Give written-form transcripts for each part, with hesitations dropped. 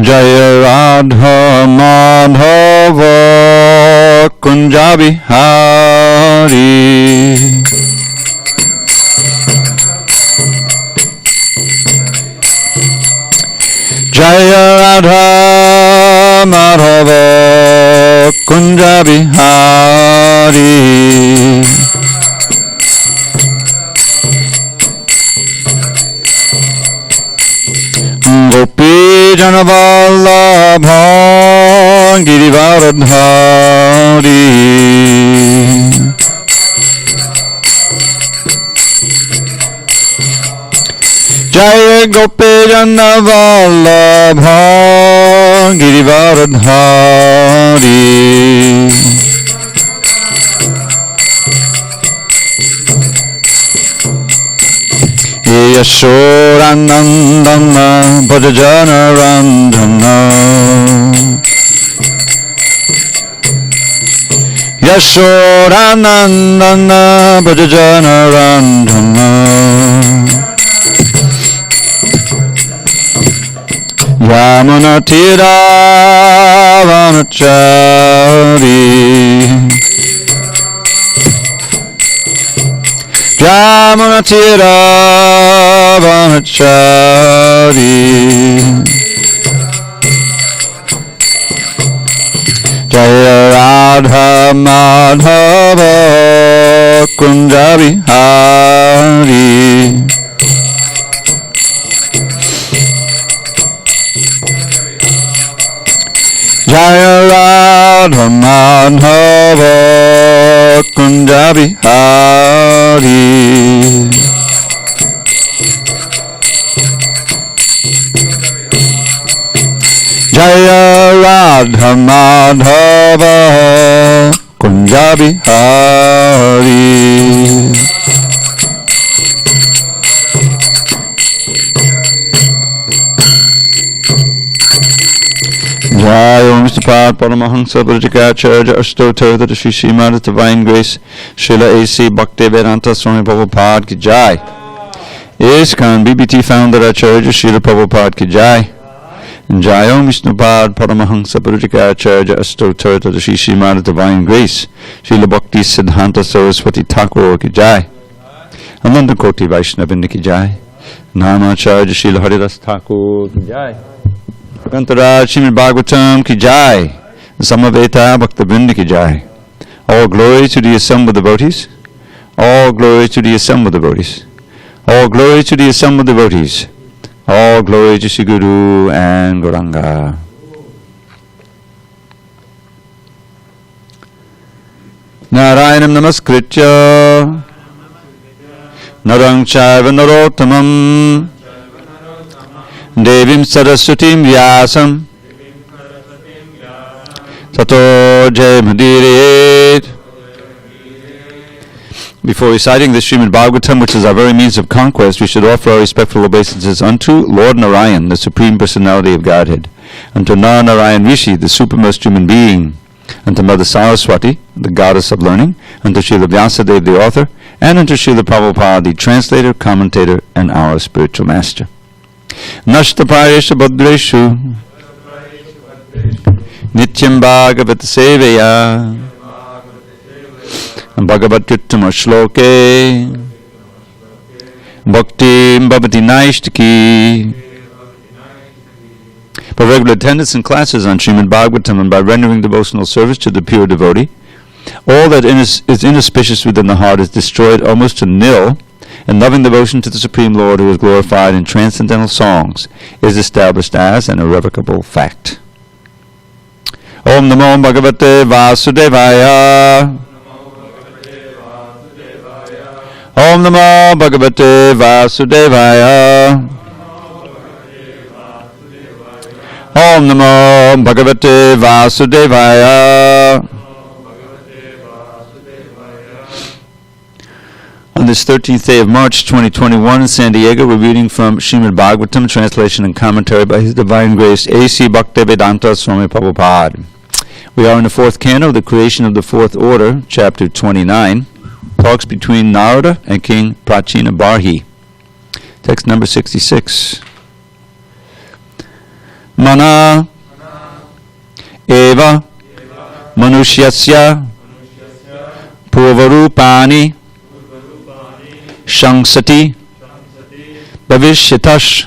Jaya Radha Madhava Kunja Bihari. Jaya Radha Madhava Kunja Bihari. Gopi Janavallabha Girivaradhari. Jaya Gopi Janavallabha Girivaradhari. Yashodanandana Bhajana Randhana. Yashodanandana Bhajana Randhana. Yamuna Tira Vanachari. Yamuna Tira Vanachari. Jaya Radha Madhava Kunja Bihari. Jaya Radha Madhava Kunja Bihari. Jaya Radha Madhava Kunja Bihari. Jai Om Mr. Paramahansa Bhajikacharya Ashtottara Shri Srimad Divine Grace Srila A.C. Bhakti Vedanta Swami Prabhupada Ki Jai. ISKCON BBT Founder Acharya Srila Prabhupada Ki Jai. Jai Om Vishnupad Paramahansa Bhajikacharya Ashtottara Shri Srimad Divine Grace Srila Bhakti Siddhanta Saraswati Thakur Ki Jai. Ananda Koti Vaishnavindra Ki Jai. Namacharya Srila Haridas Thakur Ki Jai. Kantaraj Srimad Bhagavatam Ki Jai. Samaveta Bhaktivinoda Ki Jai. All glory to the assembled devotees. All glory to the assembled devotees. All glory to the assembled devotees. All glory to Sri Guru and Gauranga. Narayanam Namaskritya Narang Chaiva Narottamam Devim Saraswatim Vyasam Tato Jayamudire. Before reciting the Srimad Bhagavatam, which is our very means of conquest, we should offer our respectful obeisances unto Lord Narayan, the Supreme Personality of Godhead, unto Narayan Rishi, the supermost human being, unto Mother Saraswati, the goddess of learning, unto Srila Vyasadeva, the author, and unto Srila Prabhupada, the translator, commentator, and our spiritual master. Nashta Parayesha Bhadreshu Nityam Bhagavata Sevaya Bhagavat Yuttama Shloke Bhakti Bhavati Naishtaki. By regular attendance in classes on Srimad Bhagavatam and by rendering devotional service to the pure devotee, all that is inauspicious within the heart is destroyed almost to nil, and loving devotion to the Supreme Lord, who is glorified in transcendental songs, is established as an irrevocable fact. Om Namo Bhagavate Vasudevaya. Om Namo Bhagavate Vasudevaya. Om Namo Bhagavate Vasudevaya. On this 13th day of March 2021 in SanDiego, we're reading from Srimad Bhagavatam, translation and commentary by His Divine Grace A.C. Bhakti Vedanta Swami Prabhupada. We are in the fourth canto of the creation of the fourth order, chapter 29, talks between Narada and King Prachina Barhi. Text number 66. Mana eva manusyasya purvarupani shangsati bhavishyatas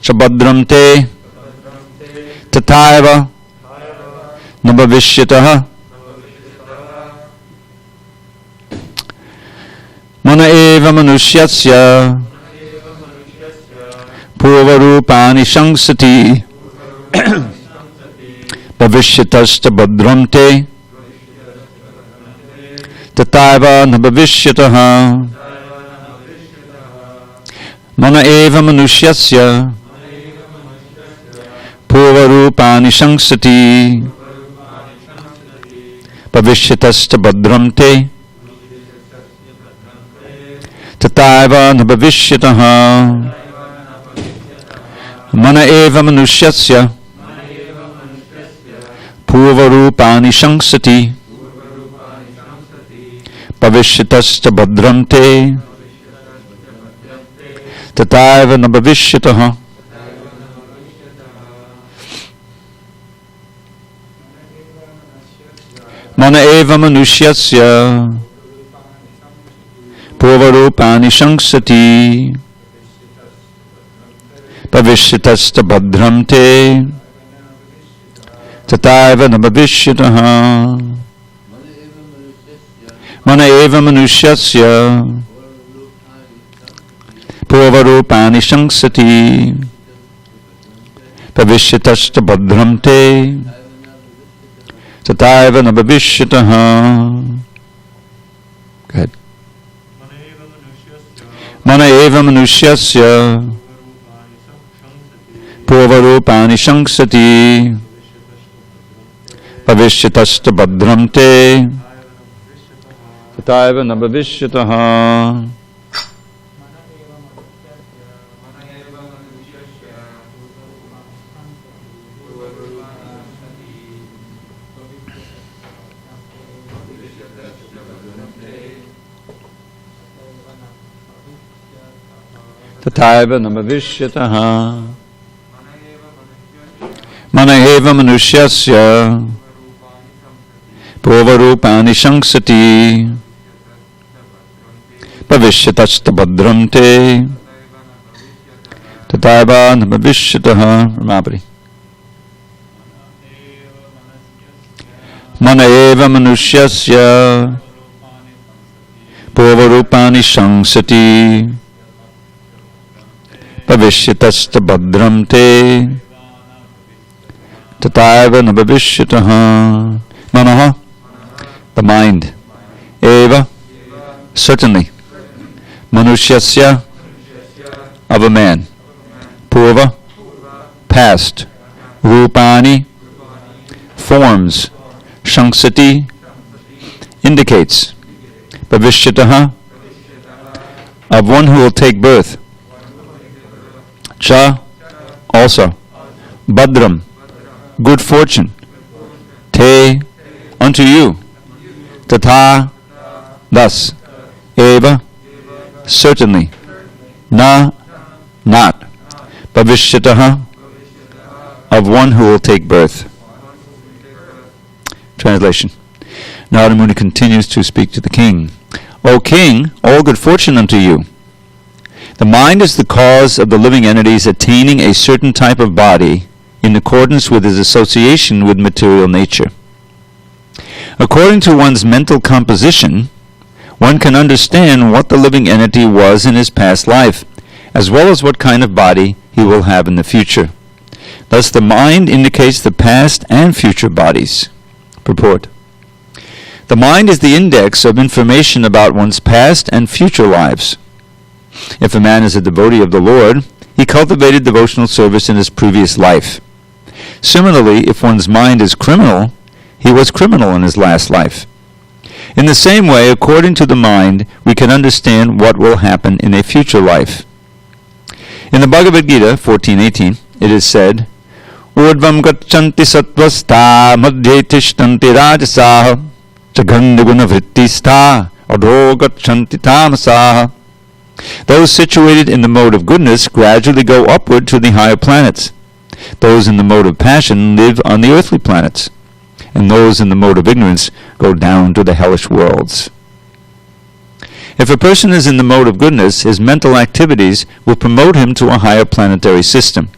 chabhadramte tataiva nabhavishyatah. Mana eva manusyasya purvarupani shangsati bhavishyatascha bhadramte tataiva nabhavishyatah. Mana eva manusyasya purvarupani shangsati bhavishyatascha bhadramte tataiva nabhavishyatah. Mana eva manusyasya purvarupani shangsati bhavishyatascha bhadramte tataiva nabhavishyatah. Mana eva manusyasya purvarupani shangsati bhavishyatascha bhadramte tataiva nabhavishyatah. Mana eva manusyasya purvarupani shangsati bhavishyatascha bhadramte tataiva nabhavishyatah. Go ahead. Mana eva manusyasya purvarupani shangsati bhavishyatascha bhadramte tataiva nabhavishyatah. Tataiva nabhavishyatah. Mana eva manusyasya purvarupani shangsati bhavishyatascha bhadramte tataiva nabhavishyatah. Ramapati. Mana eva manusyasya purvarupani shangsati bhavishyatascha bhadramte tataiva nabhavishyatah. Manaha, the mind. Eva, certainly. Manusyasya, of a man. Purva, past. Rupani, forms. Shangsati, indicates. Bhavishyatah, of one who will take birth. Cha, also. Bhadram, good fortune. Te, unto you. Tatha, thus. Eva, certainly. Na, not. Bhavishyatah, of one who will take birth. Translation. Narada Muni continues to speak to the king. O king, all good fortune unto you. The mind is the cause of the living entities attaining a certain type of body in accordance with his association with material nature. According to one's mental composition, one can understand what the living entity was in his past life, as well as what kind of body he will have in the future. Thus the mind indicates the past and future bodies. Purport. The mind is the index of information about one's past and future lives. If a man is a devotee of the Lord, he cultivated devotional service in his previous life. Similarly, if one's mind is criminal, he was criminal in his last life. In the same way, according to the mind, we can understand what will happen in a future life. In the Bhagavad Gita 14:18, it is said, Urdvam gachanti sattvastha madhye tishtanti rajasaha chagandaguna vrittistha adho gachanti tamasaha. Those situated in the mode of goodness gradually go upward to the higher planets. those in the mode of passion live on the earthly planets, and those in the mode of ignorance go down to the hellish worlds. If a person is in the mode of goodness, his mental activities will promote him to a higher planetary system.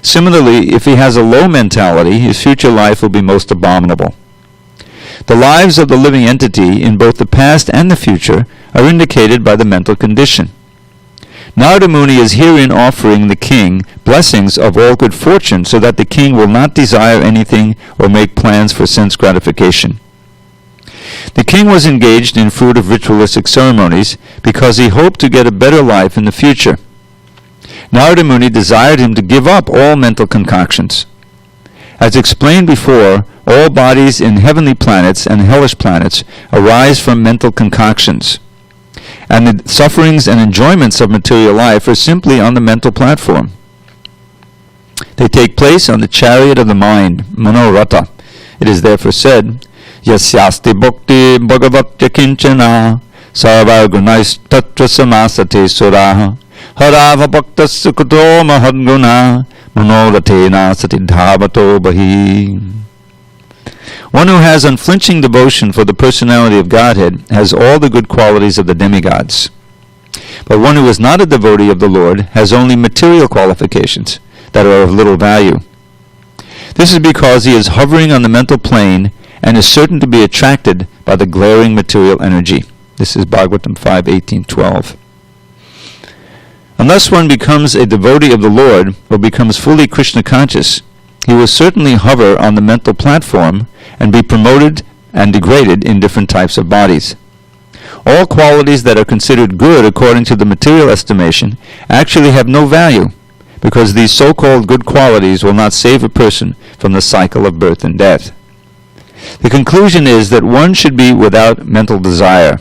Similarly, if he has a low mentality, his future life will be most abominable. The lives of the living entity in both the past and the future are indicated by the mental condition. Narada Muni is herein offering the king blessings of all good fortune so that the king will not desire anything or make plans for sense gratification. The king was engaged in fruit of ritualistic ceremonies because he hoped to get a better life in the future. Narada Muni desired him to give up all mental concoctions. As explained before, all bodies in heavenly planets and hellish planets arise from mental concoctions, and the sufferings and enjoyments of material life are simply on the mental platform. They take place on the chariot of the mind, Manoratha. It is therefore said, Yasyasti bhakti bhagavatya kinchana sarva gunais tatra samasate suraha harava bhaktasya kuto mahadguna manoratena satidhavato bahi. One who has unflinching devotion for the personality of Godhead has all the good qualities of the demigods. But one who is not a devotee of the Lord has only material qualifications that are of little value. This is because he is hovering on the mental plane and is certain to be attracted by the glaring material energy. This is Bhagavatam 5:18-12. Unless one becomes a devotee of the Lord or becomes fully Krishna conscious, he will certainly hover on the mental platform and be promoted and degraded in different types of bodies. All qualities that are considered good according to the material estimation actually have no value, because these so-called good qualities will not save a person from the cycle of birth and death. The conclusion is that one should be without mental desire.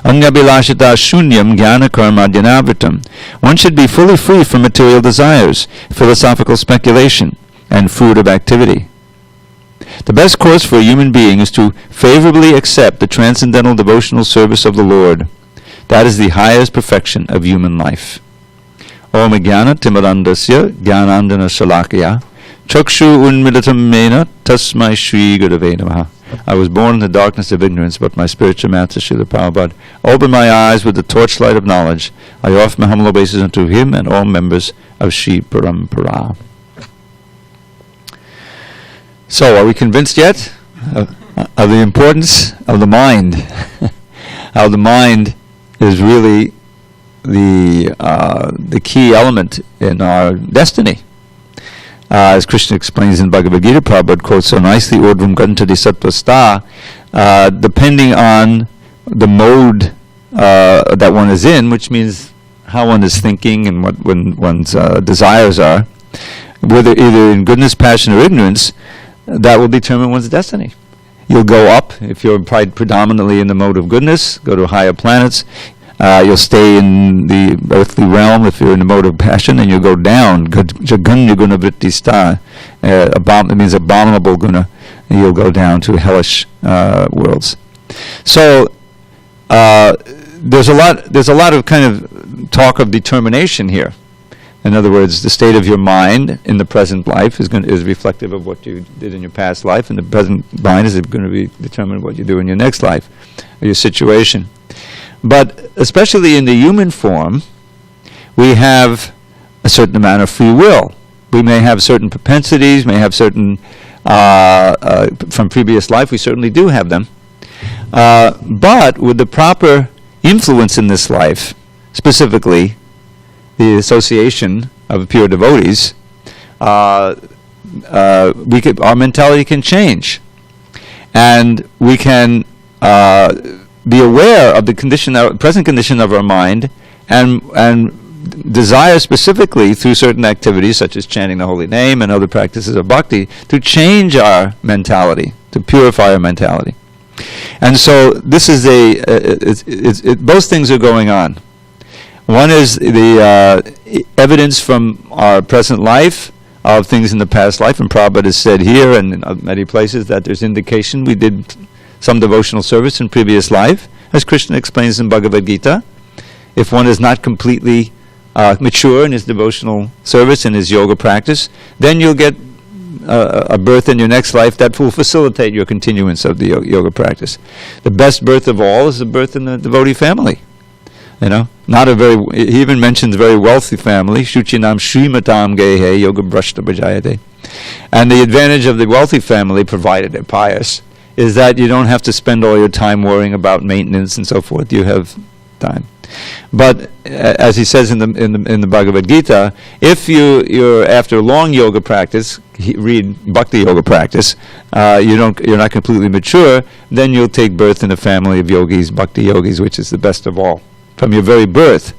Anyabhilashita shunyam jnana karma dhyanavitam. One should be fully free from material desires, philosophical speculation, and fruit of activity. The best course for a human being is to favorably accept the transcendental devotional service of the Lord. That is the highest perfection of human life. Om jnana timarandasya jnanandana shalakaya chakshu unmilitam mena tasmai shri gurave namaha. I was born in the darkness of ignorance, but my spiritual master Srila Prabhupada opened my eyes with the torchlight of knowledge. I offer my humble obeisance unto him and all members of Shri Parampara. So, are we convinced yet of the importance of the mind? How the mind is really the key element in our destiny. As Krishna explains in Bhagavad Gita, Prabhupada quotes so nicely, Urdhvam Gantadi Sattvasta, depending on the mode that one is in, which means how one is thinking and what one's desires are, whether either in goodness, passion, or ignorance, that will determine one's destiny. You'll go up if you're predominantly in the mode of goodness, go to higher planets. You'll stay in the earthly realm if you're in the mode of passion, and you'll go down. Jaganya guna vrittista. It means abominable guna. And you'll go down to hellish worlds. So there's a lot of kind of talk of determination here. In other words, the state of your mind in the present life is reflective of what you did in your past life, and the present mind is going to determine what you do in your next life, or your situation. But especially in the human form, we have a certain amount of free will. We may have certain propensities, may have certain, from previous life, we certainly do have them. But with the proper influence in this life, specifically the association of pure devotees, our mentality can change. And we can be aware of the present condition of our mind, and desire specifically through certain activities such as chanting the holy name and other practices of bhakti to change our mentality, to purify our mentality. And so this is both things are going on. One is the evidence from our present life of things in the past life, and Prabhupada has said here and in many places that there's indication we did some devotional service in previous life, as Krishna explains in Bhagavad Gita. If one is not completely mature in his devotional service and his yoga practice, then you'll get a birth in your next life that will facilitate your continuance of the yoga practice. The best birth of all is the birth in the devotee family. Not a very, he even mentions very wealthy family, Shuchinam Shrimatam Gehe Yoga Brashta Bhajayate. And the advantage of the wealthy family, provided they're pious, is that you don't have to spend all your time worrying about maintenance and so forth. You have time. But as he says in the Bhagavad Gita, if you're after long yoga practice, read Bhakti yoga practice, you're not completely mature, then you'll take birth in a family of yogis, Bhakti yogis, which is the best of all. From your very birth,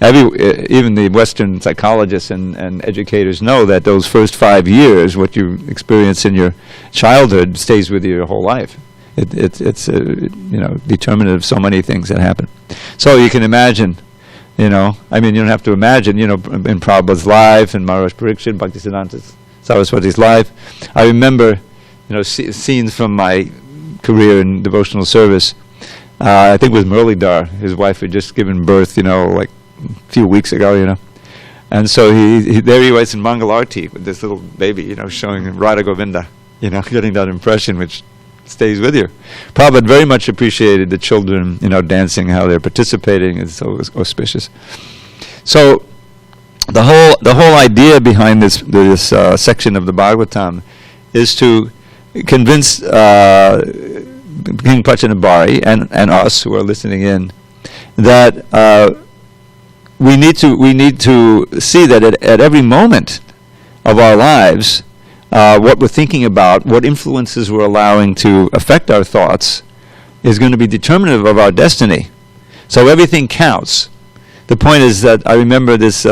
even the Western psychologists and educators know that those first 5 years, what you experience in your childhood, stays with you your whole life. It's determinant of so many things that happen. So you can imagine, you don't have to imagine, in Prabhupada's life and Maharaj Parikshit, Bhaktisiddhanta Saraswati's life. I remember, scenes from my career in devotional service. I think it was Muralidhar. His wife had just given birth, like a few weeks ago, And so there he was in Mangalarti with this little baby, showing Radha Govinda, getting that impression which stays with you. Prabhupada very much appreciated the children, dancing, how they're participating. It's so auspicious. So the whole idea behind this section of the Bhagavatam is to convince King Prachanabhari and us who are listening in that we need to see that at every moment of our lives, what we're thinking about, what influences we're allowing to affect our thoughts, is going to be determinative of our destiny. So everything counts. The point is that I remember these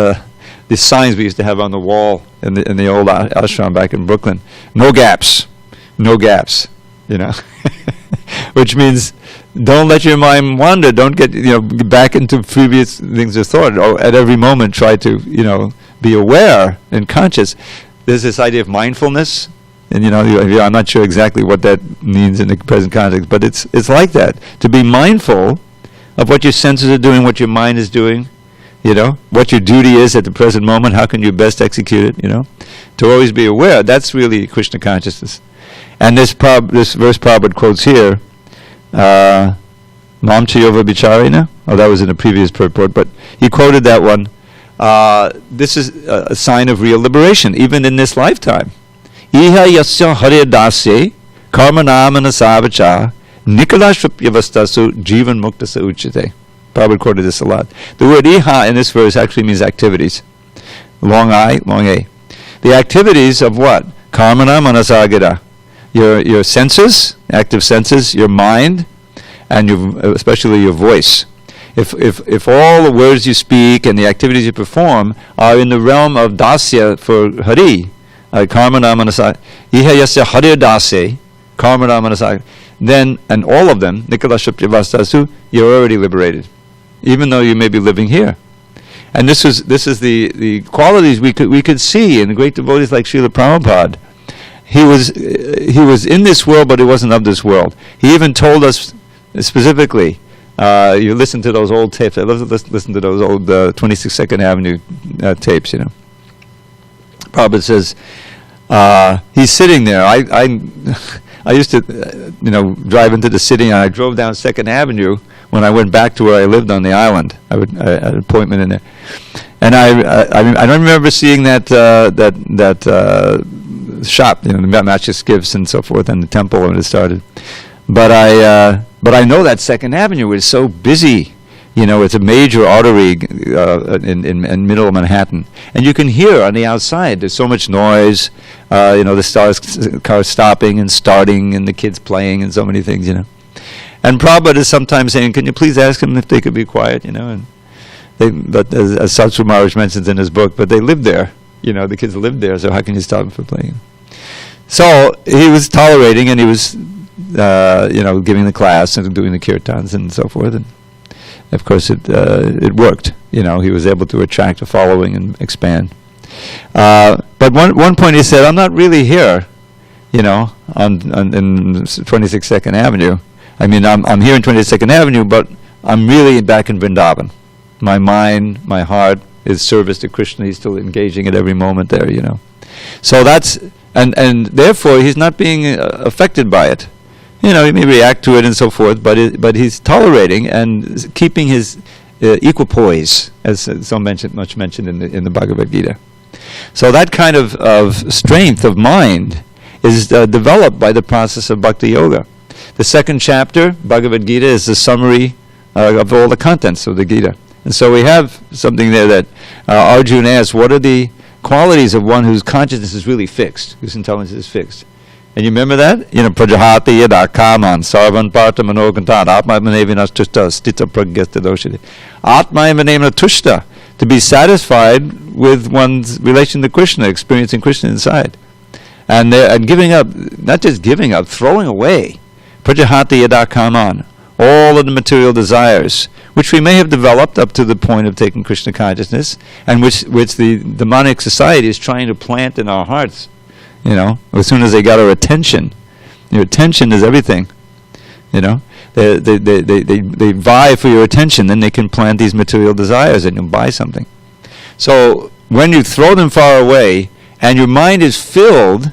signs we used to have on the wall in the old ashram back in Brooklyn. No gaps. Which means don't let your mind wander. Don't get back into previous things of thought. Or at every moment try to be aware and conscious. There's this idea of mindfulness, and I'm not sure exactly what that means in the present context, but it's like that. To be mindful of what your senses are doing, what your mind is doing, what your duty is at the present moment. How can you best execute it? To always be aware. That's really Krishna consciousness. And this verse Prabhupada quotes here, Mam Chayova Bicharina. Oh, that was in a previous purport, but he quoted that one. This is a sign of real liberation, even in this lifetime. Iha yasya hare dase karma namana savacha nikala shrupyavastasu jivan muktasa uchite. Prabhupada quoted this a lot. The word iha in this verse actually means activities. Long I, long A. The activities of what? Karmana manasagita. Your senses, active senses, your mind, and especially your voice. If all the words you speak and the activities you perform are in the realm of dasya for Hari, karmana manasa, iha yasya hari dase, karmana manasa, then, and all of them, nikala shupyavastasu, you're already liberated, even though you may be living here. And this is the qualities we could see in the great devotees like Srila Prabhupada. He was in this world, but he wasn't of this world. He even told us specifically. You listen to those old tapes. I love to listen to those old 22nd Avenue tapes. Prabhupada says he's sitting there. I used to drive into the city, and I drove down 2nd Avenue when I went back to where I lived on the island. I had an appointment in there, and I don't remember seeing that shop, the matches gifts and so forth, and the temple when it started. But I know that 2nd Avenue is so busy. It's a major artery in middle of Manhattan, and you can hear on the outside. There's so much noise. The cars stopping and starting, and the kids playing, and so many things. And Prabhupada is sometimes saying, "Can you please ask them if they could be quiet?" And but as Satsu Maharaj mentions in his book, but they lived there. The kids lived there, so how can you stop them from playing? So he was tolerating, and he was, giving the class and doing the kirtans and so forth. And of course, it worked. He was able to attract a following and expand. But one point he said, "I'm not really here, in 22nd Avenue. I mean, I'm here in 22nd Avenue, but I'm really back in Vrindavan. My mind, my heart, his service to Krishna. He's still engaging at every moment there, So that's, and therefore he's not being affected by it. He may react to it and so forth, but he's tolerating and keeping his equipoise, as so much mentioned in the Bhagavad Gita. So that kind of strength of mind is developed by the process of Bhakti Yoga. The second chapter, Bhagavad Gita, is the summary of all the contents of the Gita. And so we have something there that Arjuna asks, what are the qualities of one whose consciousness is really fixed, whose intelligence is fixed? And you remember that? Prajahati yada kaman sarvan parta manogantan atma manevina tushta stita pragyasta doshite. Atma manevina tushta, to be satisfied with one's relation to Krishna, experiencing Krishna inside. And giving up, not just giving up, throwing away. Prajahati yada kaman, all of the material desires, which we may have developed up to the point of taking Krishna consciousness, and which the demonic society is trying to plant in our hearts. As soon as they got our attention, your attention is everything. They vie for your attention, then they can plant these material desires and you'll buy something. So when you throw them far away, and your mind is filled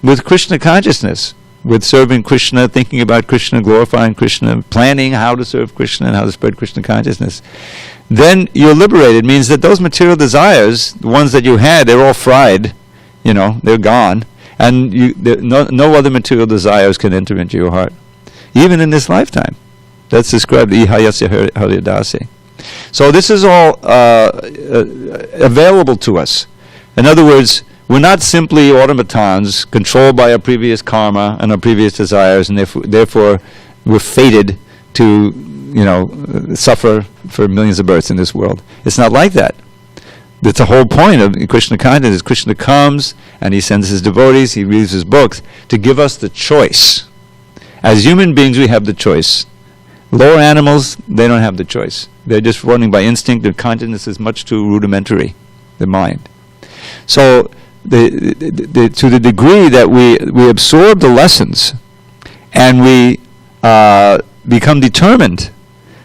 with Krishna consciousness, with serving Krishna, thinking about Krishna, glorifying Krishna, planning how to serve Krishna and how to spread Krishna consciousness, then you're liberated. It means that those material desires, the ones that you had, they're all fried, they're gone, and no other material desires can enter into your heart, even in this lifetime. That's described in Ihayasya Haridase. So this is all available to us. In other words, we're not simply automatons controlled by our previous karma and our previous desires, and therefore we're fated to, suffer for millions of births in this world. It's not like that. That's the whole point of Krishna consciousness. Krishna comes and he sends his devotees, he reads his books to give us the choice. As human beings, we have the choice. Lower animals, they don't have the choice. They're just running by instinct. Their consciousness is much too rudimentary, the mind. So, to the degree that we absorb the lessons and we become determined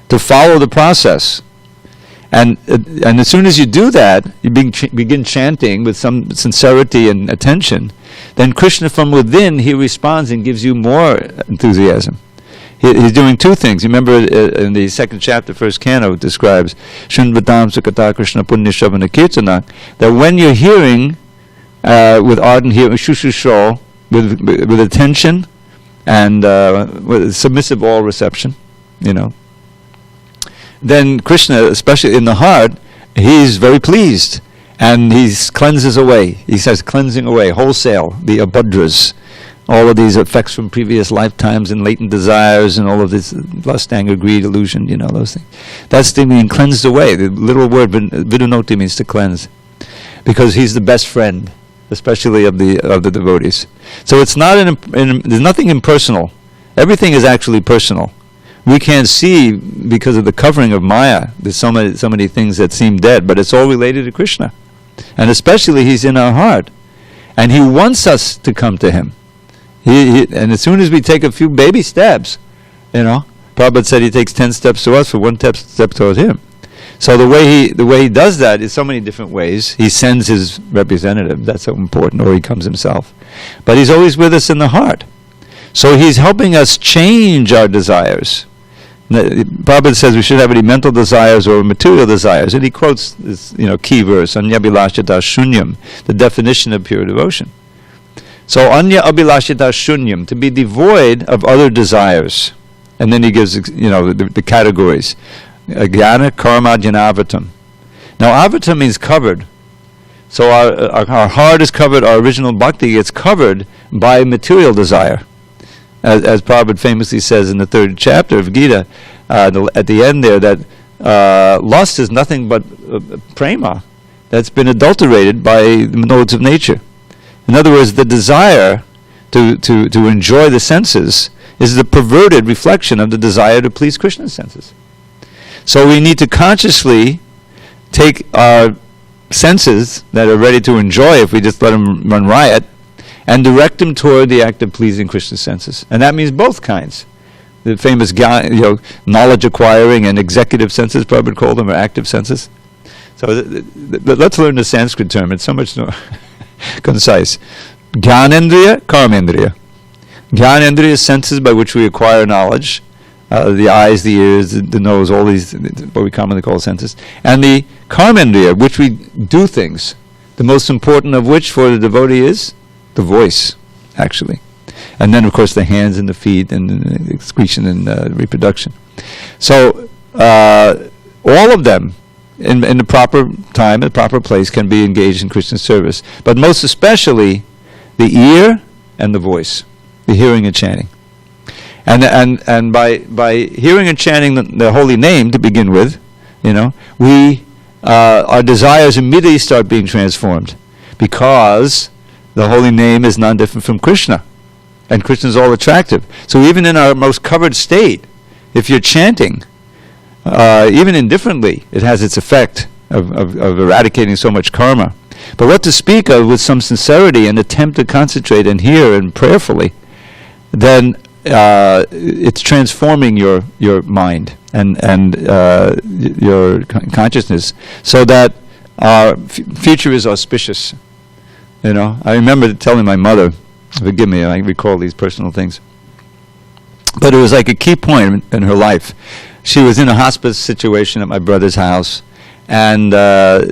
to follow the process, and as soon as you do that, you begin chanting with some sincerity and attention, then Krishna from within, he responds and gives you more enthusiasm. He's doing two things. You remember in the second chapter, first canto, it describes Shunvatam Sukata Krishna Punya Shavana Kirtana, that when you're hearing with ardent hearing, shushusho, with attention and with submissive all reception, then Krishna, especially in the heart, he's very pleased, and he cleanses away. He says cleansing away, wholesale, the abhadras, all of these effects from previous lifetimes and latent desires and all of this lust, anger, greed, illusion, those things. That's the meaning, cleansed away. The literal word vidunoti means to cleanse, because he's the best friend, especially of the devotees. So it's not there's nothing impersonal. Everything is actually personal. We can't see because of the covering of Maya. There's so many things that seem dead, but it's all related to Krishna. And especially he's in our heart. And he wants us to come to him. And as soon as we take a few baby steps, Prabhupada said he takes 10 steps to us for 1 step toward him. So the way he does that is so many different ways. He sends his representative, that's so important, or he comes himself. But he's always with us in the heart. So he's helping us change our desires. Prabhupada says we shouldn't have any mental desires or material desires. And he quotes this key verse, Anya Abhilashita Shunyam, the definition of pure devotion. So Anya Abhilashita Shunyam, to be devoid of other desires. And then he gives the categories. Jnana, karma, jnanavatam. Now avatam means covered. So our heart is covered, our original bhakti gets covered by material desire. As Prabhupada famously says in the 3rd chapter of Gita, at the end there, that lust is nothing but prema that's been adulterated by the modes of nature. In other words, the desire to enjoy the senses is the perverted reflection of the desire to please Krishna's senses. So we need to consciously take our senses that are ready to enjoy, if we just let them run riot, and direct them toward the act of pleasing Krishna's senses. And that means both kinds. The famous knowledge acquiring and executive senses, Prabhupada called them, or active senses. So let's learn the Sanskrit term. It's so much more concise. Jnanendriya, karmendriya. Jnanendriya is senses by which we acquire knowledge. The eyes, the ears, the nose, all these, what we commonly call senses. And the karmendriya, which we do things. The most important of which for the devotee is the voice, actually. And then, of course, the hands and the feet and the excretion and reproduction. So, all of them, in the proper time, the proper place, can be engaged in Krishna service. But most especially, the ear and the voice, the hearing and chanting. And by hearing and chanting the holy name to begin with, we our desires immediately start being transformed, because the holy name is none different from Krishna, and Krishna is all attractive. So even in our most covered state, if you're chanting, even indifferently, it has its effect of eradicating so much karma. But what to speak of with some sincerity and attempt to concentrate and hear and prayerfully, then it's transforming your mind and your consciousness, so that our future is auspicious. I remember telling my mother, forgive me, I recall these personal things, but it was like a key point in her life. She was in a hospice situation at my brother's house, and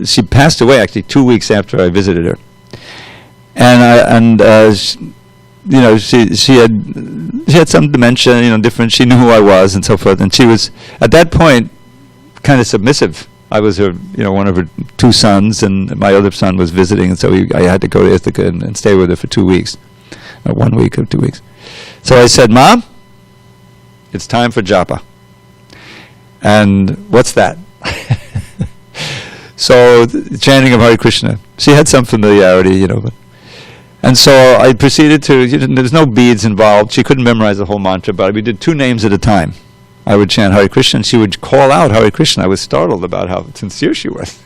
she passed away actually 2 weeks after I visited her. She had some dementia, different. She knew who I was and so forth, and she was at that point kind of submissive. I was her, one of her two sons, and my other son was visiting, and so I had to go to Ithaca and stay with her for 2 weeks, or 1 week or 2 weeks. So I said, "Mom, it's time for japa." And what's that? So chanting of Hare Krishna. She had some familiarity, but. And so I proceeded to, there's no beads involved. She couldn't memorize the whole mantra, but we did 2 names at a time. I would chant Hare Krishna, and she would call out Hare Krishna. I was startled about how sincere she was.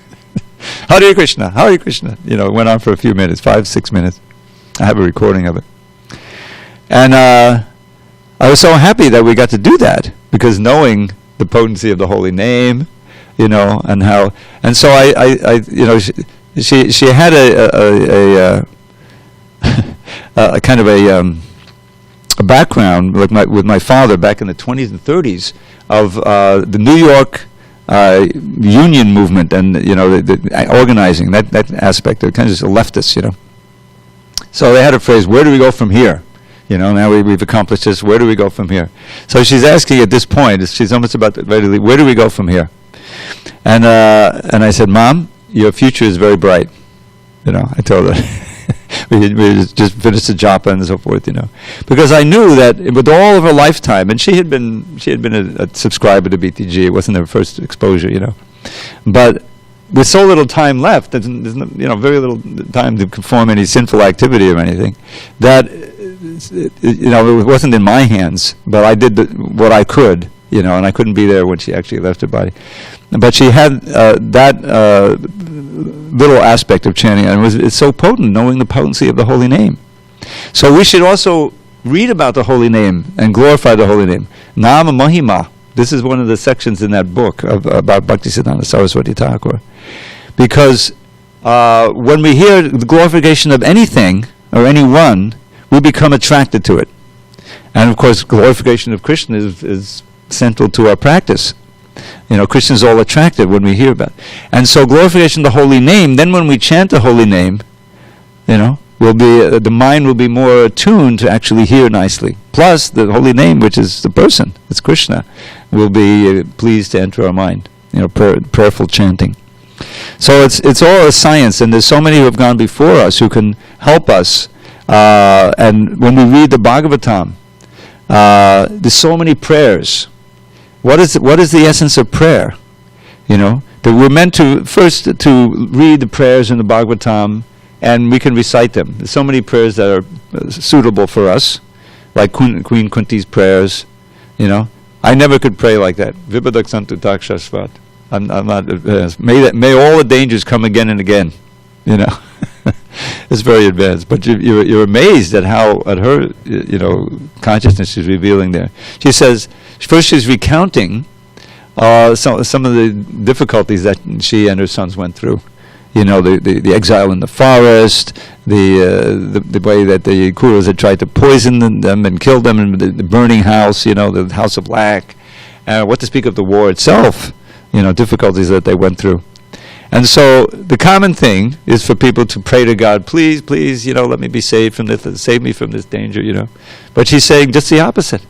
Hare Krishna, Hare Krishna. It went on for a few minutes, 5-6 minutes. I have a recording of it. And I was so happy that we got to do that, because knowing the potency of the holy name, and how, and so she had a kind of a background with my father back in the 20s and 30s of the New York union movement, and the organizing, that aspect. They're kind of just leftists, So they had a phrase, "Where do we go from here?" Now we've accomplished this. Where do we go from here? So she's asking at this point. She's almost about ready to leave. Where do we go from here? And I said, "Mom, your future is very bright." I told her. we just finished the japa and so forth, because I knew that with all of her lifetime, and she had been a subscriber to BTG. It wasn't her first exposure, but with so little time left, there's very little time to perform any sinful activity or anything, that it wasn't in my hands, but I did what I could, and I couldn't be there when she actually left her body. But she had that little aspect of chanting, and it's so potent, knowing the potency of the holy name. So we should also read about the holy name and glorify the holy name. Nama Mahima. This is one of the sections in that book about Bhaktisiddhanta Saraswati Thakur. Because when we hear the glorification of anything or anyone, we become attracted to it. And of course, glorification of Krishna is central to our practice. Krishna is all attractive when we hear about it. And so glorification of the holy name, then when we chant the holy name, will be the mind will be more attuned to actually hear nicely. Plus, the holy name, which is the person, it's Krishna, will be pleased to enter our mind. Prayerful chanting. So it's all a science, and there's so many who have gone before us who can help us. And when we read the Bhagavatam, there's so many prayers. What is the essence of prayer? That we're meant to first to read the prayers in the Bhagavatam, and we can recite them. There's so many prayers that are suitable for us, like Queen Kunti's prayers. I never could pray like that. Vipadak Santu Takshasvat. I'm not. May all the dangers come again and again. It's very advanced, but you're amazed at how at her consciousness is revealing there. She says first she's recounting some of the difficulties that she and her sons went through. The exile in the forest, the way that the Kuros had tried to poison them and kill them, and the burning house, the house of lack. What to speak of the war itself, difficulties that they went through. And so the common thing is for people to pray to God, please, please, let me be saved from this, save me from this danger, But she's saying just the opposite.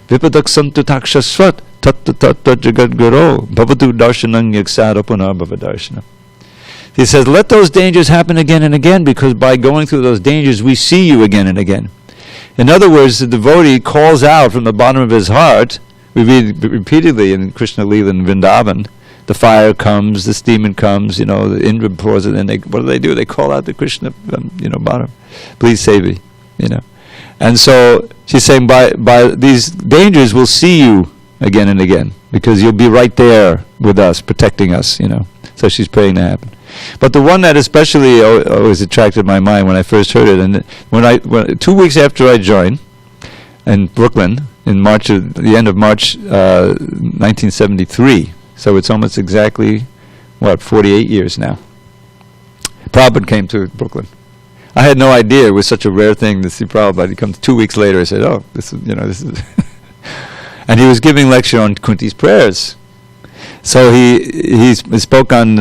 Vipadak santu takshasvat tat jagad guru bhavatu darshanang yaksara punar bhavadarshana. He says, let those dangers happen again and again, because by going through those dangers, we see you again and again. In other words, the devotee calls out from the bottom of his heart. We read repeatedly in Krishna Leela and Vrindavan, the fire comes, this demon comes, the Indra pours it, and what do? They call out to Krishna, bottom, please save me, And so she's saying, by these dangers, we'll see you again and again, because you'll be right there with us, protecting us, So she's praying to happen. But the one that especially always attracted my mind when I first heard it, and when 2 weeks after I joined in Brooklyn, in the end of March 1973, so it's almost exactly, 48 years now. Prabhupada came to Brooklyn. I had no idea it was such a rare thing to see Prabhupada. He comes 2 weeks later. I said, "Oh, this is." And he was giving lecture on Kunti's prayers. So he spoke on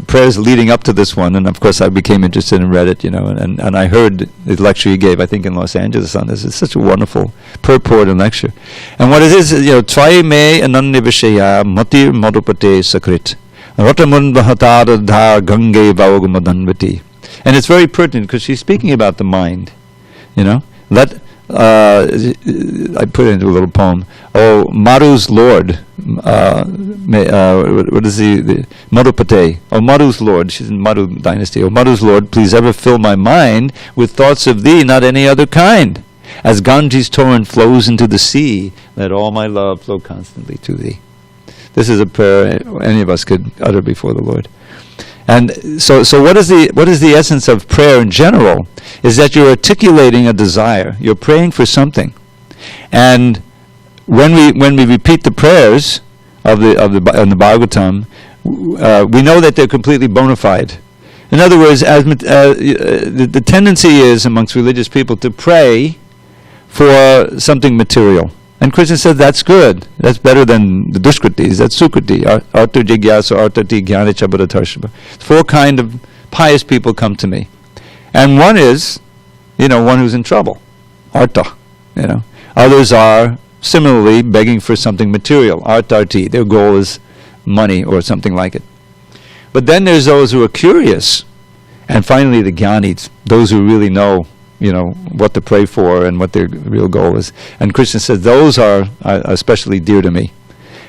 prayers leading up to this one, and of course I became interested and read it, and I heard the lecture he gave, I think in Los Angeles, on this. It's such a wonderful purport and lecture. And what it is, Trai me ananya vishaya matir madhupate sakrit ratamun bahatara dhar gange vavagamadanvati. And it's very pertinent because she's speaking about the mind, I put it into a little poem. Oh, Maru's Lord, what is the Madhupate? Oh, Maru's Lord, she's in Maru dynasty. Oh, Maru's Lord, please ever fill my mind with thoughts of thee, not any other kind. As Ganges torrent flows into the sea, let all my love flow constantly to thee. This is a prayer any of us could utter before the Lord. And so what is the essence of prayer in general? Is that you're articulating a desire. You're praying for something. And when we repeat the prayers of the Bhagavatam, we know that they're completely bona fide. In other words, the tendency is amongst religious people to pray for something material. And Krishna said that's good. That's better than the Dushkritis. That's Sukriti. Arta Jigyasa, Artati Jnana Chabadatarshava. 4 kind of pious people come to me. And one is, one who's in trouble. Arta, Others are similarly begging for something material. Artarti. Their goal is money or something like it. But then there's those who are curious. And finally the Jnanis, those who really know what to pray for and what their real goal is. And Krishna says those are especially dear to me.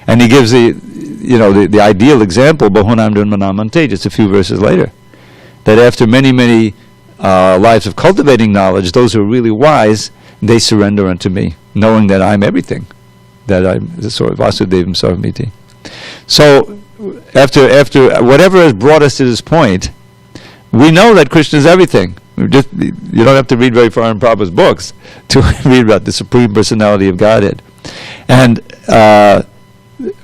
And he gives the ideal example, Bahunam Dharmanamante, just a few verses later, that after many, many lives of cultivating knowledge, those who are really wise, they surrender unto me, knowing that I'm everything, that I'm the sort of Vasudevam Sarvamiti. So after whatever has brought us to this point, we know that Krishna is everything. You don't have to read very far in Prabhupada's books to read about the Supreme Personality of Godhead. And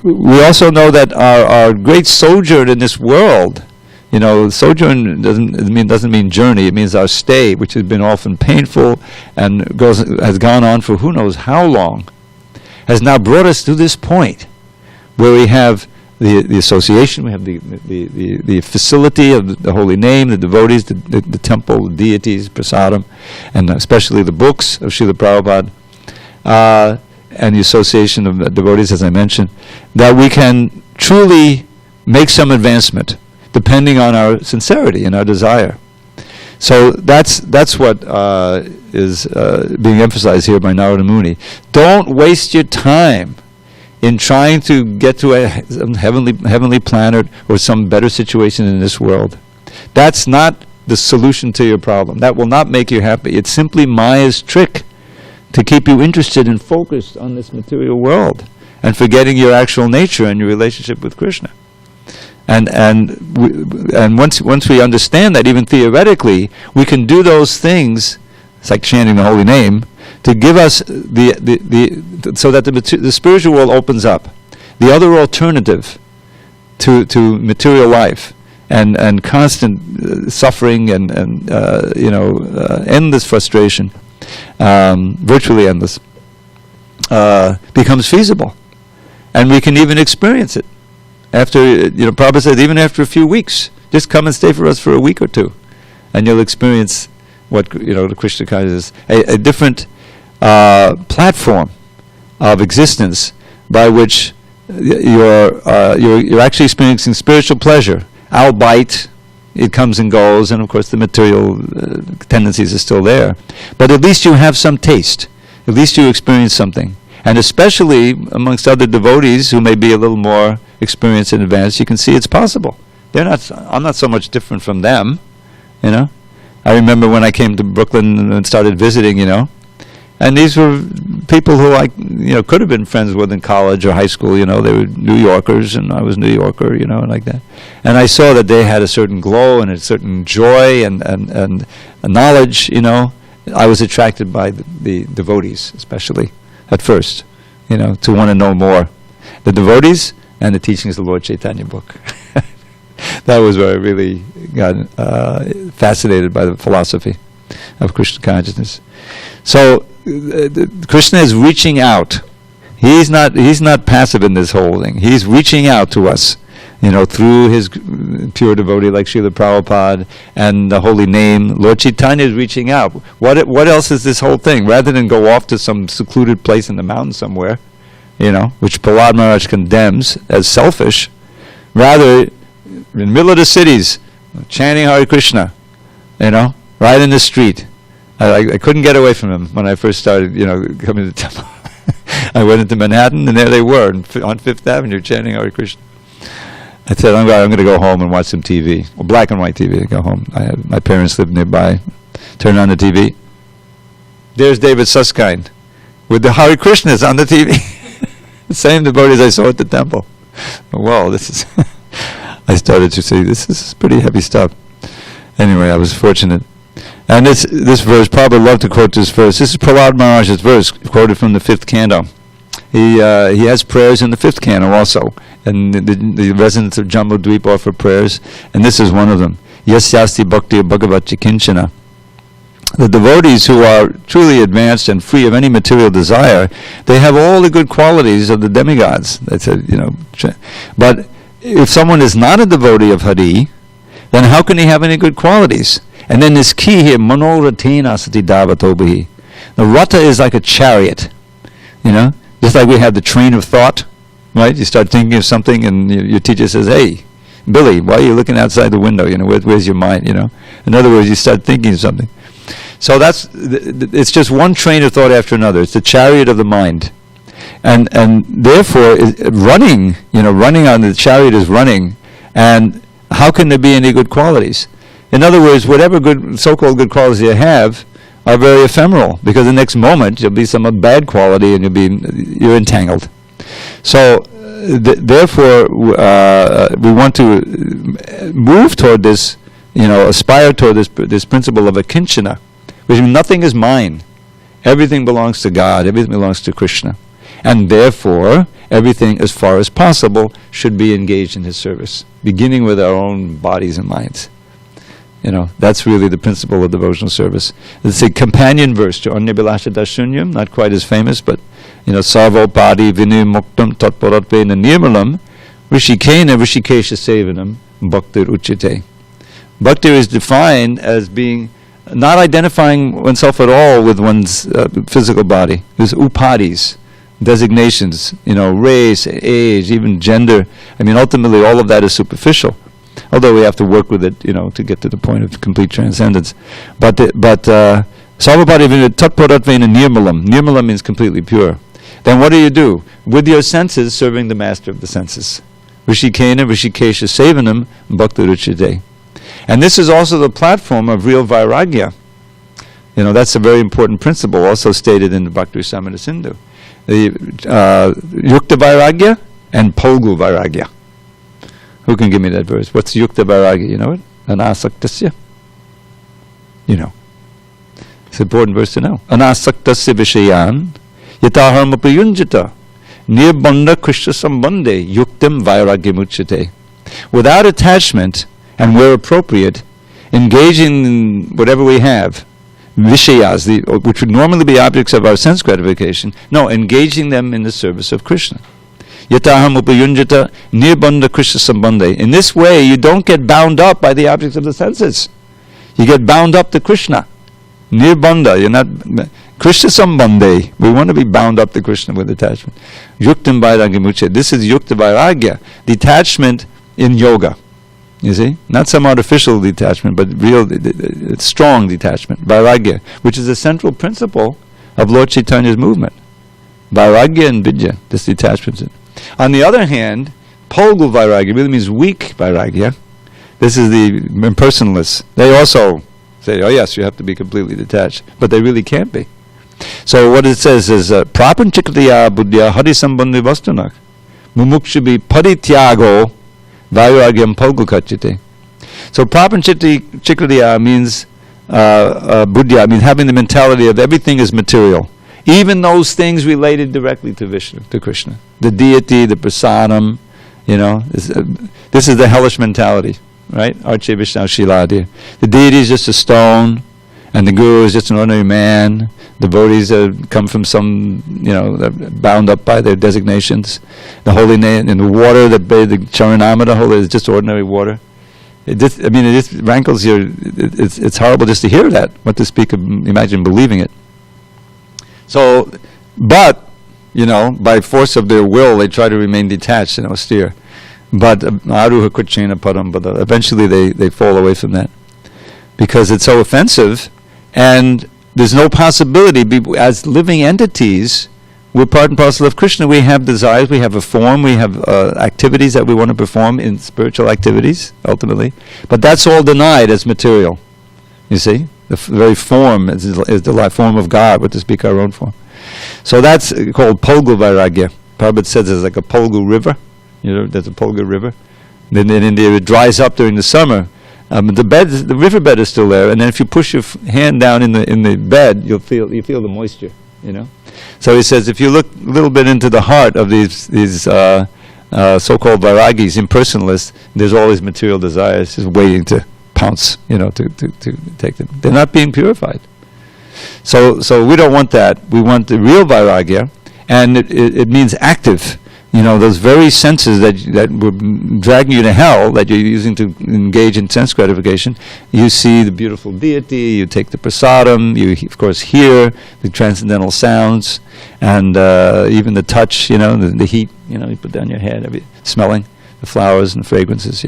we also know that our great sojourn in this world, sojourn doesn't mean journey, it means our stay, which has been often painful and has gone on for who knows how long, has now brought us to this point where we have the association, we have the facility of the holy name, the devotees, the temple, the deities, prasadam, and especially the books of Srila Prabhupada, and the association of the devotees, as I mentioned, that we can truly make some advancement, depending on our sincerity and our desire. So that's what is being emphasized here by Narada Muni. Don't waste your time in trying to get to a heavenly planet or some better situation in this world. That's not the solution to your problem. That will not make you happy. It's simply Maya's trick to keep you interested and focused on this material world and forgetting your actual nature and your relationship with Krishna. And once we understand that, even theoretically, we can do those things. It's like chanting the holy name, to give us so that the spiritual world opens up. the other alternative to material life and constant suffering and endless frustration, virtually endless, becomes feasible. And we can even experience it. After, Prabhupada said, even after a few weeks, just come and stay for us for a week or two, and you'll experience what, the Krishna consciousness is, a different platform of existence by which you're actually experiencing spiritual pleasure, albeit it comes and goes, and of course the material tendencies are still there. But at least you have some taste. At least you experience something. And especially amongst other devotees who may be a little more experienced in advance, you can see it's possible. I'm not so much different from them, I remember when I came to Brooklyn and started visiting, and these were people who I, could have been friends with in college or high school, they were New Yorkers and I was a New Yorker, like that. And I saw that they had a certain glow and a certain joy and a knowledge, I was attracted by the devotees, especially at first, to want to know more. The devotees and the teachings of the Lord Chaitanya book. That was where I really got fascinated by the philosophy of Krishna consciousness. So Krishna is reaching out. He's not passive in this whole thing. He's reaching out to us, through his pure devotee like Srila Prabhupada and the holy name. Lord Chaitanya is reaching out. What else is this whole thing? Rather than go off to some secluded place in the mountains somewhere, which Prahlad Maharaj condemns as selfish, rather in the middle of the cities, chanting Hare Krishna, right in the street. I couldn't get away from him when I first started, coming to the temple. I went into Manhattan, and there they were on Fifth Avenue chanting Hare Krishna. I said, I'm going to go home and watch some TV. Well, black and white TV. I go home. My parents lived nearby. Turn on the TV. There's David Susskind with the Hare Krishnas on the TV. The same devotees I saw at the temple. Well, this is... I started to say, this is pretty heavy stuff. Anyway, I was fortunate. And this verse, Prabhupada loved to quote this verse. This is Prahlad Maharaj's verse, quoted from the 5th canto. He has prayers in the 5th canto also. And the residents of Jambudvipa offer prayers. And this is one of them. Yasyasti bhakti bhagavati kinchana. The devotees who are truly advanced and free of any material desire, they have all the good qualities of the demigods. That's but if someone is not a devotee of Hari, then how can he have any good qualities? And then this key here, manoratena sati davatobihi. The rata is like a chariot, just like we have the train of thought, right? You start thinking of something and your teacher says, hey, Billy, why are you looking outside the window? Where's your mind, In other words, you start thinking of something. So it's just one train of thought after another. It's the chariot of the mind. And therefore, running on the chariot is running, and how can there be any good qualities? In other words, whatever so-called good qualities you have are very ephemeral, because the next moment there'll be some bad quality and you're entangled. So therefore, we want to move toward this, aspire toward this principle of akinchana, which means nothing is mine. Everything belongs to God. Everything belongs to Krishna. And therefore, everything, as far as possible, should be engaged in his service, beginning with our own bodies and minds. That's really the principle of devotional service. It's a companion verse to Anya Bilasha Dashunyam, not quite as famous, but, Sarvo Padi Vinu Muktam Tatparatve Nirmalam Rishikena Rishikesha Sevanam Bhaktir Uchite. Bhaktir is defined as being not identifying oneself at all with one's physical body. There's upadis, designations, race, age, even gender. Ultimately all of that is superficial. Although we have to work with it, to get to the point of complete transcendence. But Sarvapadi Tatparatvena Nirmalam. Nirmalam means completely pure. Then what do? With your senses, serving the master of the senses. Rishikena, Rishikesha Sevanam, Bhakti Ruchite. And this is also the platform of real vairagya. That's a very important principle, also stated in the Bhakti Rasamrita Sindhu. The Yukta Vairagya and Polgu Vairagya. Who can give me that verse? What's Yukta Vairagya? You know it? Anasaktasya? It's an important verse to know. Anasaktasya Vishayan Yataharma Priyunjata Nirbandha Krishna Sambandhe Yuktam Vairagyamuchyate. Without attachment, and where appropriate, engaging in whatever we have, Vishayas, which would normally be objects of our sense gratification, no, engaging them in the service of Krishna. Yataham upayunjata nirbandha Krishna sambandhe. In this way, you don't get bound up by the objects of the senses. You get bound up to Krishna. Nirbandha, you're not... Krishna sambandhe. We want to be bound up to Krishna with attachment. Yuktam vairagyamuchyate. This is yukta vairagya. Detachment in yoga. You see? Not some artificial detachment, but real, strong detachment. Vairagya, which is the central principle of Lord Chaitanya's movement. Vairagya and vidya, this detachment. On the other hand, Polgu Vairagya really means weak Vairagya. This is the impersonalists. They also say, oh yes, you have to be completely detached. But they really can't be. So what it says is, Prapanchikriya buddhya hari sambandhi vastunak. Mumukshubi parityago vairagyam polgu kachite. So Prapanchikriya means, buddhya, means having the mentality of everything is material. Even those things related directly to Vishnu, to Krishna. The deity, the prasadam, this is the hellish mentality, right? Arche Vishnu Shiladi. The deity is just a stone, and the guru is just an ordinary man. Devotees come from some, they're bound up by their designations. The holy name, and the water that bathe the Charanamrita, holy, is just ordinary water. It just rankles your, it's horrible just to hear that, what to speak of, imagine believing it. So, but, by force of their will, they try to remain detached and austere. But aruha kuchena param, but eventually they fall away from that. Because it's so offensive, and there's no possibility, as living entities, we're part and parcel of Krishna. We have desires, we have a form, we have activities that we want to perform in spiritual activities, ultimately. But that's all denied as material, you see? The very form is the life form of God, but to speak our own form. So that's called Polgu Vairagya. Prabhupada says there's like a Polgu river. There's a Polgu river. Then in India it dries up during the summer. The riverbed is still there, and then if you push your hand down in the bed, you feel the moisture. So he says if you look a little bit into the heart of these so-called Vairagis, impersonalists, there's all these material desires just waiting to pounce, to take them. They're not being purified. So we don't want that. We want the real Vairagya, and it means active. Those very senses that were dragging you to hell, that you're using to engage in sense gratification. You see the beautiful deity, you take the prasadam, you of course hear the transcendental sounds, and even the touch, the heat, you put down your head, smelling the flowers and fragrances,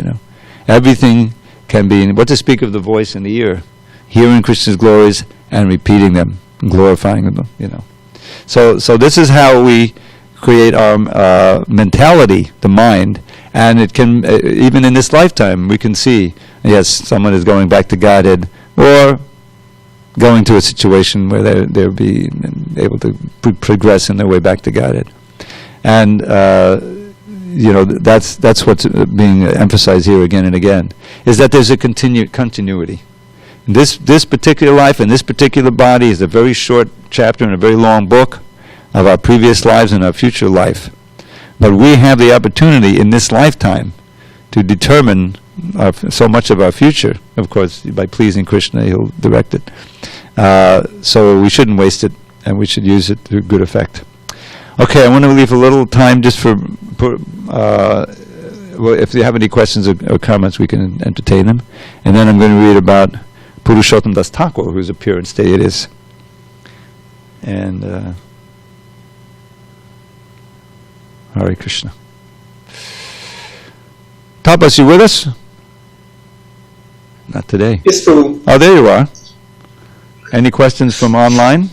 Everything can be, what to speak of the voice and the ear, hearing Krishna's glories and repeating them, and glorifying them, So this is how we create our mentality, the mind, and it can, even in this lifetime, we can see, yes, someone is going back to Godhead, or going to a situation where they'll be able to progress in their way back to Godhead. And that's what's being emphasized here again and again, is that there's a continuity. This particular life and this particular body is a very short chapter in a very long book of our previous lives and our future life. But we have the opportunity in this lifetime to determine so much of our future. Of course, by pleasing Krishna, He'll direct it. So we shouldn't waste it, and we should use it to good effect. Okay, I want to leave a little time just for if you have any questions or comments, we can entertain them. And then I'm going to read about Purushottam Das Thakur, whose appearance day it is. And Hare Krishna. Tapas, you with us? Not today. Yes, Prabhu. Oh, there you are. Any questions from online?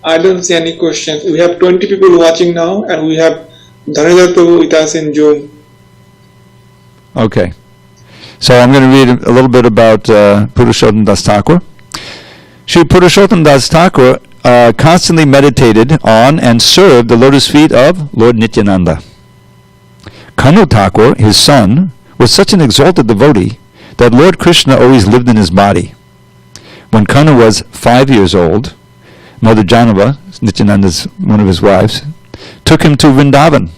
I don't see any questions. We have 20 people watching now, and we have Dravida Prabhu with us in Zoom. Okay. So I'm going to read a little bit about Purushottam Das Thakur. Sri Purushottam Das Thakur constantly meditated on and served the lotus feet of Lord Nityananda. Kanu Thakur, his son, was such an exalted devotee that Lord Krishna always lived in his body. When Kanu was 5 years old, Mother Janava, Nityananda's one of his wives, took him to Vrindavan.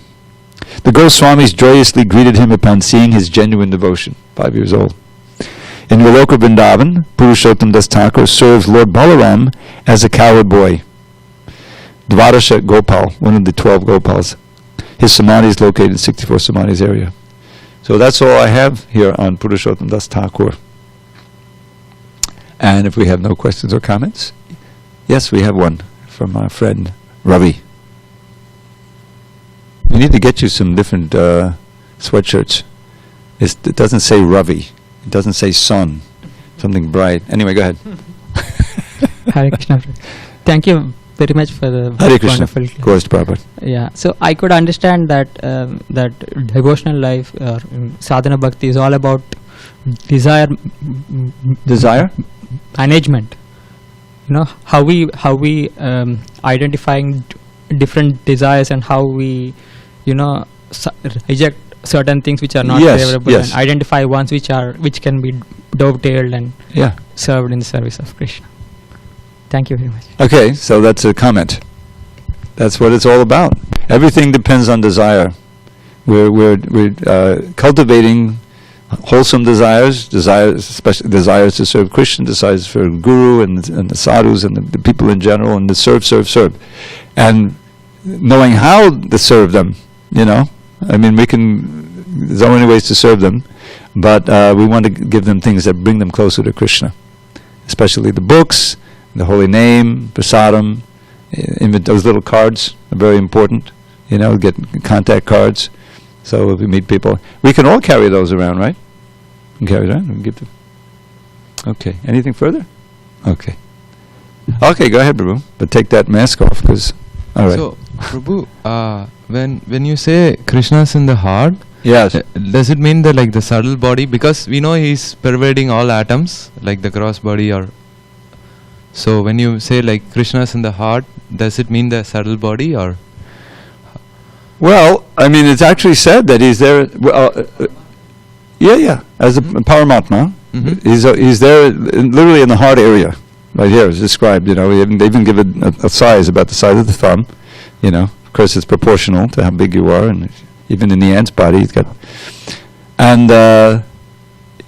The Goswamis joyously greeted him upon seeing his genuine devotion. 5 years old. In Goloka Vrindavan, Purushottam Das Thakur served Lord Balaram as a cowherd boy. Dvadasha Gopal, one of the 12 Gopals. His samadhi is located in 64 Samadhis area. So that's all I have here on Purushottam Das Thakur. And if we have no questions or comments, yes, we have one from our friend Ravi. We need to get you some different sweatshirts. It doesn't say Ravi. It doesn't say sun. Something bright. Anyway, go ahead. Hare Krishna. Thank you very much for the Hare Krishna. wonderful. Goes Prabhupada. Yeah. So I could understand that that devotional life or sadhana bhakti is all about desire. Desire? Management. You know how we identifying different desires and how we reject certain things which are not favorable and identify ones which can be dovetailed and served in the service of Krishna. Thank you very much. Okay, so that's a comment. That's what it's all about. Everything depends on desire. We're cultivating wholesome desires, especially desires to serve Krishna, desires for Guru and the sadhus and the people in general, and to serve. And knowing how to serve them, I mean, there's so many ways to serve them, but we want to give them things that bring them closer to Krishna, especially the books, the holy name, prasadam, those little cards are very important, get contact cards. So if we meet people, we can all carry those around, right? We can carry it around. We can give them. Okay. Anything further? Okay. Okay, go ahead, Prabhu. But take that mask off, because... All right. So, Prabhu, when you say Krishna's in the heart, yes, does it mean the subtle body? Because we know he's pervading all atoms, like the cross body or... So when you say Krishna's in the heart, does it mean the subtle body or... Well, I mean, it's actually said that he's there. As a Paramatma, he's there, literally in the heart area, right here. It's described. They even give it a size about the size of the thumb. Of course, it's proportional to how big you are, and even in the ant's body, he's got. And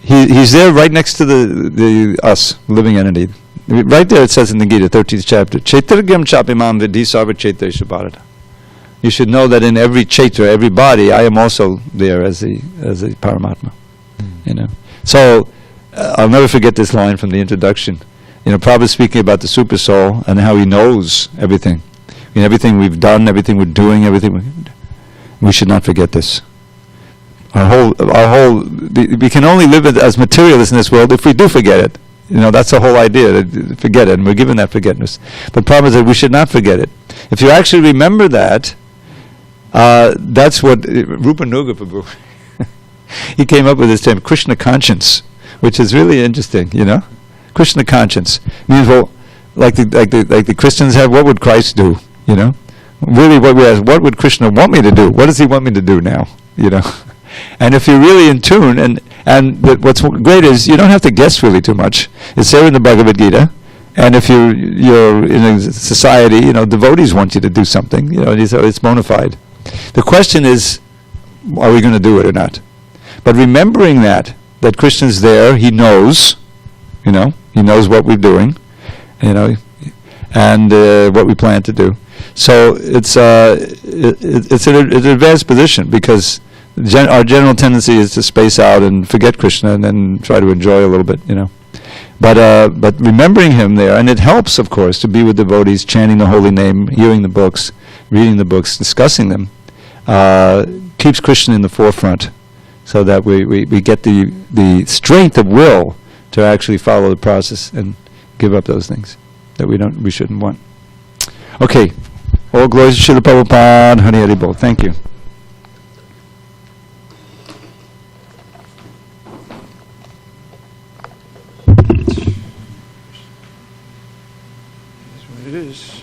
he's there right next to the us living entity. Right there, it says in the Gita, 13th chapter, Chaitragyam chapimam vidhi sarva chaitreshu bharata. You should know that in every chaitra, every body, I am also there as a Paramatma. So I'll never forget this line from the introduction. Prabhupada speaking about the super soul and how he knows everything. Everything we've done, everything we're doing, we should not forget this. We can only live as materialists in this world if we do forget it. That's the whole idea, to forget it, and we're given that forgetfulness. But Prabhupada said we should not forget it. If you actually remember that, that's what Rupa Nuga Prabhu, he came up with this term, Krishna conscience, which is really interesting, Krishna conscience means, well, like the Christians have, what would Christ do, Really what we ask, what would Krishna want me to do? What does he want me to do now, And if you're really in tune, and what's great is you don't have to guess really too much. It's there in the Bhagavad Gita. And if you're in a society, devotees want you to do something, it's bona fide. The question is, are we going to do it or not? But remembering that Krishna's there, he knows, he knows what we're doing, and what we plan to do. So it's an advanced position, because our general tendency is to space out and forget Krishna and then try to enjoy a little bit, But remembering him there, and it helps, of course, to be with devotees, chanting the holy name, hearing the books, reading the books, discussing them, keeps Krishna in the forefront, so that we get the strength of will to actually follow the process and give up those things that we shouldn't want. Okay, all glories to Srila Prabhupada, Hari Hari Bol. Thank you. It is.